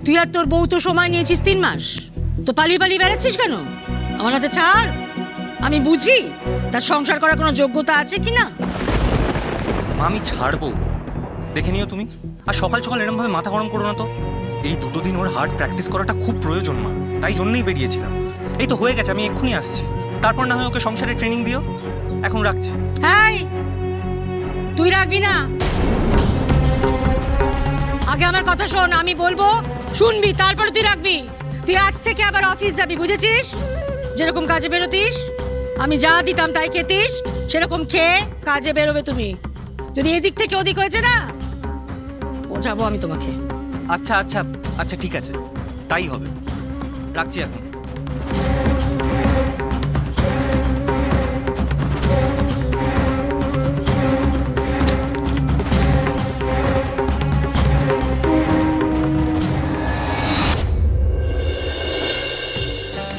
তুই আর তোর বউ তো সময় নিয়েছিস 3 মাস, তো পালিয়ে পালিয়ে বেড়াচ্ছিস কেন? আমার হাতে ছাড়, আমি বুঝি তার সংসার করার কোনো যোগ্যতা আছে কি না। মা আমি ছাড়বো, দেখে নিও তুমি। আর সকাল সকাল এরমভাবে মাথা গরম করো না তো। এই 2 দিন ওর হার্ড প্র্যাকটিস করাটা খুব প্রয়োজন মা, তাই জন্যই বেরিয়েছিলাম। এই তো হয়ে গেছে, আমি এক্ষুনি আসছি। তারপর না হয় ওকে সংসারে ট্রেনিং দিও। এখন রাখছি। হ্যাঁ, তুই রাখবি না, আগে আমার কথা শোন, আমি বলবো শুনবি, তারপরে তুই রাখবি। তুই আজ থেকে আবার অফিস যাবি, বুঝেছিস? যেরকম কাজে বেরোতিস, আমি যা দিতাম তাই খেতিস, সেরকম খেয়ে কাজে বেরোবে তুমি। যদি এদিক থেকে ওদিক হয়েছে না, বোঝাবো আমি তোমাকে। আচ্ছা আচ্ছা আচ্ছা, ঠিক আছে, তাই হবে। রাখছি এখন।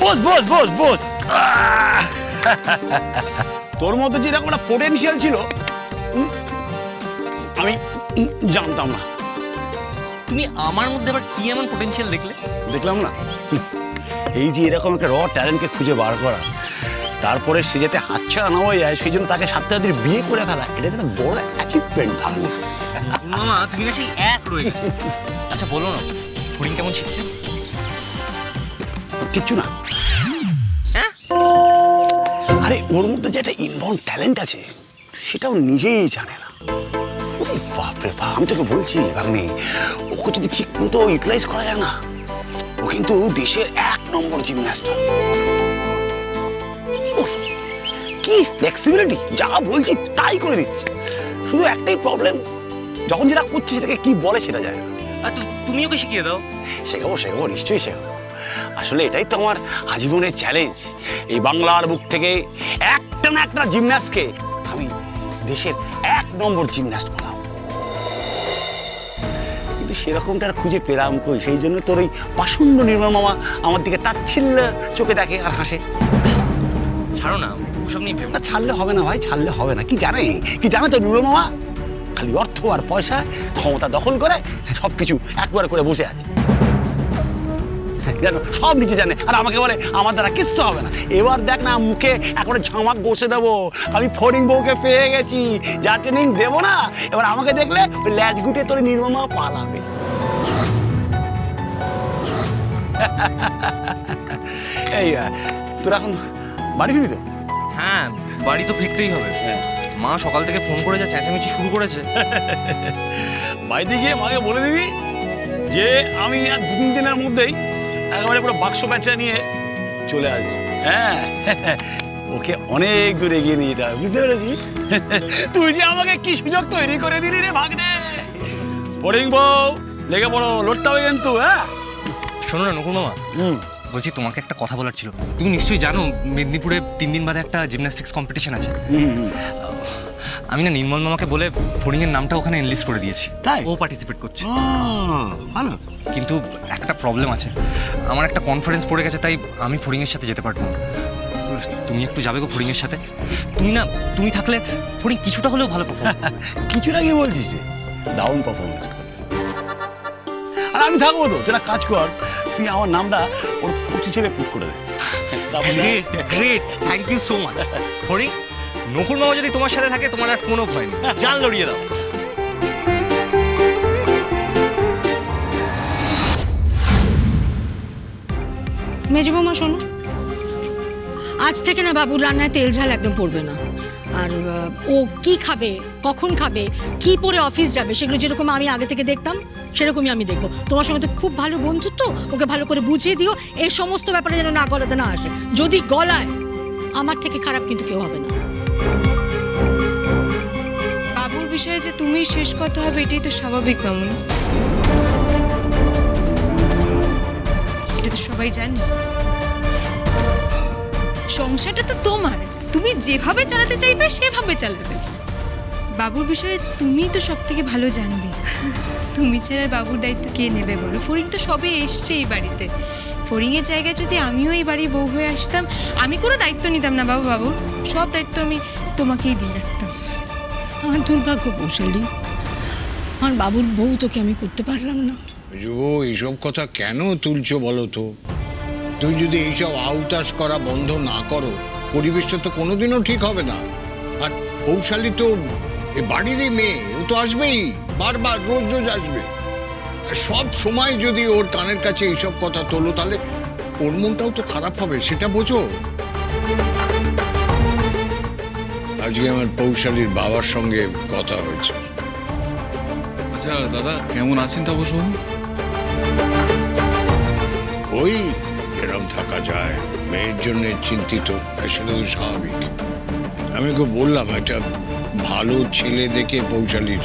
বস বস বস বস। তোর মতো যেরকম একটা পোটেনশিয়াল ছিল আমি জানতাম না। তুমি আমার মধ্যে আবার কি এমন পোটেনশিয়াল দেখলে? দেখলাম না, এই যে এরকম একটা র ট্যালেন্টকে খুঁজে বার করা, তারপরে সে যাতে হাতছাড়া না হয়ে যায় সেই জন্য তাকে 7 তাড়াতাড়ি বিয়ে করে ফেলা, এটা তো বড় অ্যাচিভমেন্ট ভাবো। মামা তুমি না সেই এক রয়ে গেছে। আচ্ছা বলো না, ফড়িং কেমন শিখছে? কিচ্ছু না। আরে ওর মধ্যে যে একটা ইনবর্ন ট্যালেন্ট আছে সেটাও নিজেই জানে না। ওরে বাপরে বাপ, আমি তোকে বলছি ভাগ্নে, ওকে যদি ঠিক মতো ইউটিলাইজ করা যায় না, ও কিন্তু দেশের 1 নম্বর জিমন্যাস্ট। কি ফ্লেক্সিবিলিটি, যা বলছি তাই করে দিচ্ছে। শুধু একটাই প্রবলেম, যখন যেটা করছে সেটাকে কি বলে সেটা যায় না। আর তুমি ওকে শিখিয়ে দাও। শেখাবো শেখাবো, নিশ্চয়ই শেখাবো। আসলে এটাই তো আমার আজীবনের চ্যালেঞ্জ, এই বাংলার বুক থেকে একটা না একটা জিমন্যাস্টকে আমি দেশের 1 নম্বর জিমন্যাস্ট বানাবো। কিন্তু সেরকমটা আর খুঁজে পেলাম কই, সেই জন্য তোর ওই পাষণ্ড নির্মল মামা আমার দিকে তাচ্ছিল্য চোখে দেখে আর হাসে। ছাড়ো না, ওসব নিয়ে ভেবে না, ছাড়লে হবে না ভাই, ছাড়লে হবে না। কি জানে তো নির্মল মামা, খালি অর্থ আর পয়সা ক্ষমতা দখল করে সবকিছু একবার করে বসে আছে, জানো, সব নিচে জানে। আর আমাকে বলে আমার দ্বারা কিচ্ছু হবে না। এবার দেখ না, মুখে এখন ঝামাক বসে দেবো, আমি ফড়িং বউকে পেয়ে গেছি, যা ট্রেনিং দেবো না, এবার আমাকে দেখলে ওই ল্যাজ গুটে তোর নির্মমা পালাবে। এই তোর এখন বাড়ি ফিরবি তো? হ্যাঁ, বাড়ি তো ফিরতেই হবে। মা সকাল থেকে ফোন করে যা চেঁচামেচি শুরু করেছে। বাড়িতে গিয়ে মাকে বলে দিবি যে আমি আর 2-3 দিনের মধ্যেই একেবারে পুরো বাক্স ব্যাটটা নিয়ে চলে আসবো। হ্যাঁ, ওকে অনেক দূর এগিয়ে নিয়ে যেতে হবে, বুঝতে পেরেছিস? তুই যে আমাকে কি সুযোগ তৈরি করে দিলি রে ভাগ্নে। ফড়িং বউ লেগে পড়ো, লড়তে হবে কিন্তু। হ্যাঁ শোনো না নকুল মামা, বলছি তোমাকে একটা কথা বলার ছিল। তুমি নিশ্চয়ই জানো মেদিনীপুরে 3 দিন বাদে একটা জিমন্যাস্টিক্স কম্পিটিশন আছে। আমি না নির্মল মামাকে বলে ফড়িং এর নামটা ওখানে এনলিস্ট করে দিয়েছি, তাই? ও পার্টিসিপেট করছে। ভালো, কিন্তু একটা প্রবলেম আছে, আমার একটা কনফারেন্স পড়ে গেছে, তাই আমি ফড়িং এর সাথে যেতে পারবো না। তুমি একটু যাবে গো ফড়িং এর সাথে? তুমি থাকলে ফড়িং কিছুটা হলেও ভালো পারফর্ম। কিছুটা কি বলছিস, দারুণ পারফরমেন্স করবে। আর আমি থাকবো তো, তোরা কাজ কর, তুই আমার নামটা ওর কোচ হিসেবে পুট করে দে। Great great, thank you so much. ফড়িং, নকুল মামা যদি তোমার সাথে থাকে তোমার আর কোনো ভয় নেই, জান লড়িয়ে দাও। মেজো বৌমা শোনো, আজ থেকে না বাবুর রান্নায় তেল ঝাল একদম পড়বে না। আর ও কি খাবে, কখন খাবে, কি পরে অফিস যাবে, সেগুলো যেরকম আমি আগে থেকে দেখতাম সেরকমই আমি দেখবো। তোমার সঙ্গে তো খুব ভালো বন্ধুত্ব, ওকে ভালো করে বুঝিয়ে দিও এই সমস্ত ব্যাপারে যেন না গলাতে না আসে। যদি গলায়, আমার থেকে খারাপ কিন্তু কেউ হবে না। বাবুর বিষয়ে যে তুমি শেষ কথা হবে এটাই তো স্বাভাবিক মামুনি, এটা তো সবাই জানে। সংসারটা তো তোমার, তুমি যেভাবে চালাতে চাইবে সেভাবে চালাবে। বাবুর বিষয়ে তুমি তো সব থেকে ভালো জানবে। তুমি ছাড়া বাবুর দায়িত্ব কে নেবে বলো? ফড়িং তো সবে এসছে এই বাড়িতে, ফড়িংয়ের জায়গায় যদি আমিও এই বাড়ির বউ হয়ে আসতাম, আমি কোনো দায়িত্ব নিতাম না বাবুর সব দায়িত্ব আমি তোমাকেই দিয়ে রাখতাম। আমার দুর্ভাগ্য বৌশালী, আমার বাবুর বউ তোকে আমি করতে পারলাম না। যুব এইসব কথা কেন তুলছো বলো তো? তুই যদি এইসব আউতাস করা বন্ধ না করো, পরিবেশটা তো কোনোদিনও ঠিক হবে না। আর পৌশালী তো এ বাড়িরই মেয়ে, ও তো আসবেই, বারবার রোজ রোজ আসবে। আর সব সময় যদি ওর কানের কাছে এইসব কথা তোলো, তাহলে ওর মনটাও তো খারাপ হবে, সেটা বোঝো। আজকে আমার পৌশালীর বাবার সঙ্গে কথা হয়েছে। আচ্ছা দাদা, কেমন আছেন তাপসবাবু? ওই এরম থাকা যায়, মেয়ের জন্য চিন্তিত, আর সেটা তো স্বাভাবিক। আমি ওকে বললাম একটা ভালো ছেলে দেখে পৌশালীর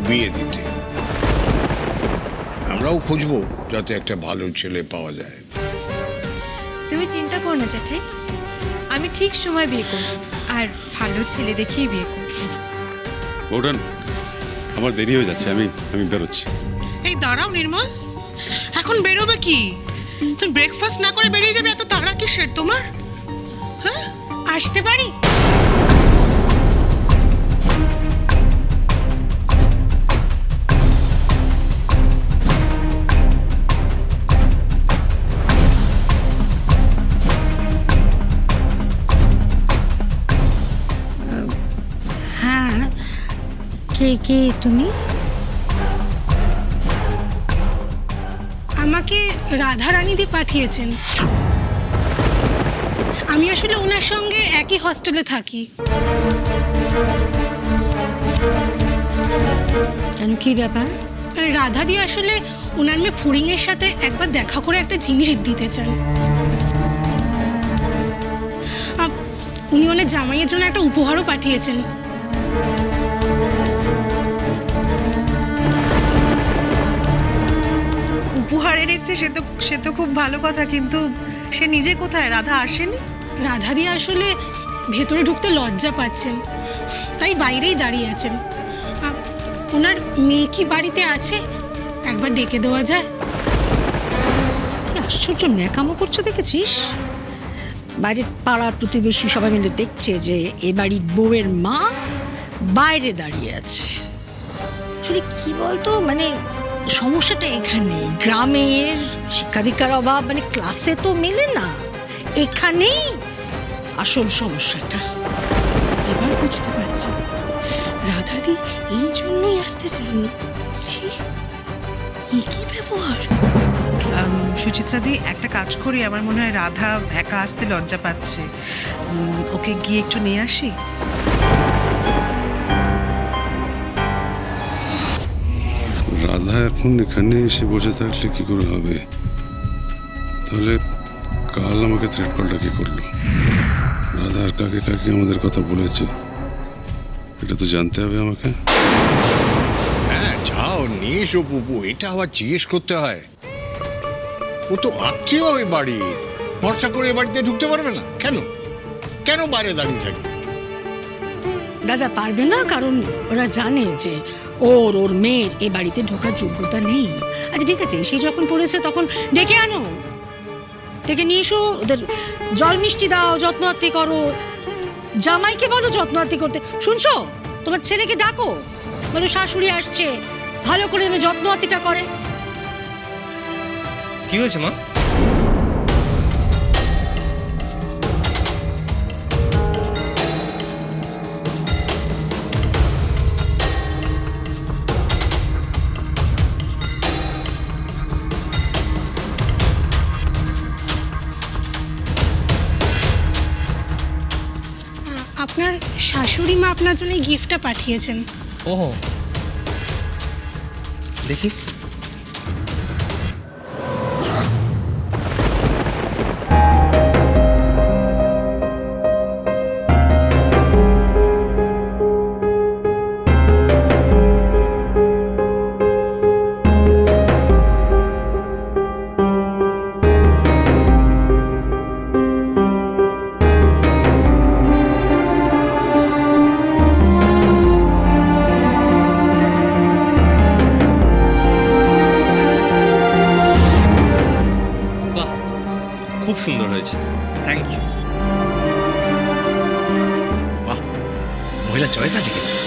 বিয়ে দিতে। আমরাও খুঁজবো যাতে একটা ভালো ছেলে পাওয়া যায়। তুমি চিন্তা করো না জ্যাঠাই, আমি ঠিক সময় বিয়ে করব আর ভালো ছেলে দেখেই বিয়ে করব। বৌঠান, আমার দেরি হয়ে যাচ্ছে, আমি বেরোচ্ছি। এই দাঁড়াও নির্মল, এখন বেরোবে কি? তুমি ব্রেকফাস্ট না করে বেরিয়ে যাবে, এত তাড়া কিসের তোমার? হ্যাঁ, আসতে পারি? হ্যাঁ, কে কে তুমি? আমাকে রাধারানীদি পাঠিয়েছেন। আমি আসলে ওনার সঙ্গে একই হস্টেলে থাকি। কেন, কি ব্যাপার? রাধাদি আসলে ওনার মেয়ে ফুরিংয়ের সাথে একবার দেখা করে একটা জিনিস দিতে চান। উনি ওনার জামাইয়ের জন্য একটা উপহারও পাঠিয়েছেন। উপহার এনেছে, সে তো খুব ভালো কথা, কিন্তু সে নিজে কোথায়? রাধা আসেনি? রাধাদি আসলে ভেতরে ঢুকতে লজ্জা পাচ্ছেন, তাই বাইরেই দাঁড়িয়ে আছেন। ওনার মেয়ে কি বাড়িতে আছে? একবার ডেকে দেওয়া যায়? কি আশ্চর্য ন্যাকামো করছো দেখেছিস? বাইরের পাড়ার প্রতিবেশী সবাই মিলে দেখছে যে এ বাড়ির বউয়ের মা বাইরে দাঁড়িয়ে আছে। আসলে কি বলতো, মানে সমস্যাটা এখানে, গ্রামের শিক্ষা দীক্ষার অভাব, মানে ক্লাসে তো মেলে না, এখানেই আসল সমস্যাটা। এবার বুঝতে পারছি রাধাদি এই জন্যই আসতে চাননি। ছি, কি ব্যবহার! সুচিত্রাদি, একটা কাজ করি, আমার মনে হয় রাধা একা আসতে লজ্জা পাচ্ছে। ওকে গিয়ে একটু নিয়ে আসি। রাধা এখন এখানে এসে বসে থাকলে কি করে হবে? তাহলে কাল আমাকে থ্রেট কলটা কি করলো? রাধা আর কাকে কাকে আমাদের কথা বলেছে, এটা তো জানতে হবে আমাকে। হ্যাঁ, যাও নিয়ে এসো পুপু, এটা আবার জিজ্ঞেস করতে হয়? ও তো আত্মীয় ওই বাড়ির, ভরসা করে এ বাড়িতে ঢুকতে পারবে না? কেন কেন বাইরে দাঁড়িয়ে থাকবে? দাদা পারবে না, কারণ ওরা জানে যে ওর মেয়ের এ বাড়িতে ঢোকার যোগ্যতা নেই। আচ্ছা ঠিক আছে, সেই যখন পড়েছে তখন ডেকে আনো, ডেকে নিয়ে এসো, ওদের জল মিষ্টি দাও, যত্ন আত্তি করো, জামাইকে বলো যত্ন আত্তি করতে। শুনছো, তোমার ছেলেকে ডাকো, বলো শাশুড়ি আসছে, ভালো করে যেন যত্ন আত্তিটা করে। কি হয়েছে মা? আপনার শাশুড়ি মা আপনার জন্য এই গিফটটা পাঠিয়েছেন। ও দেখি। খুব সুন্দর হয়েছে, থ্যাংক ইউ। বাহ, মহিলা চয়েস আছে কিন্তু।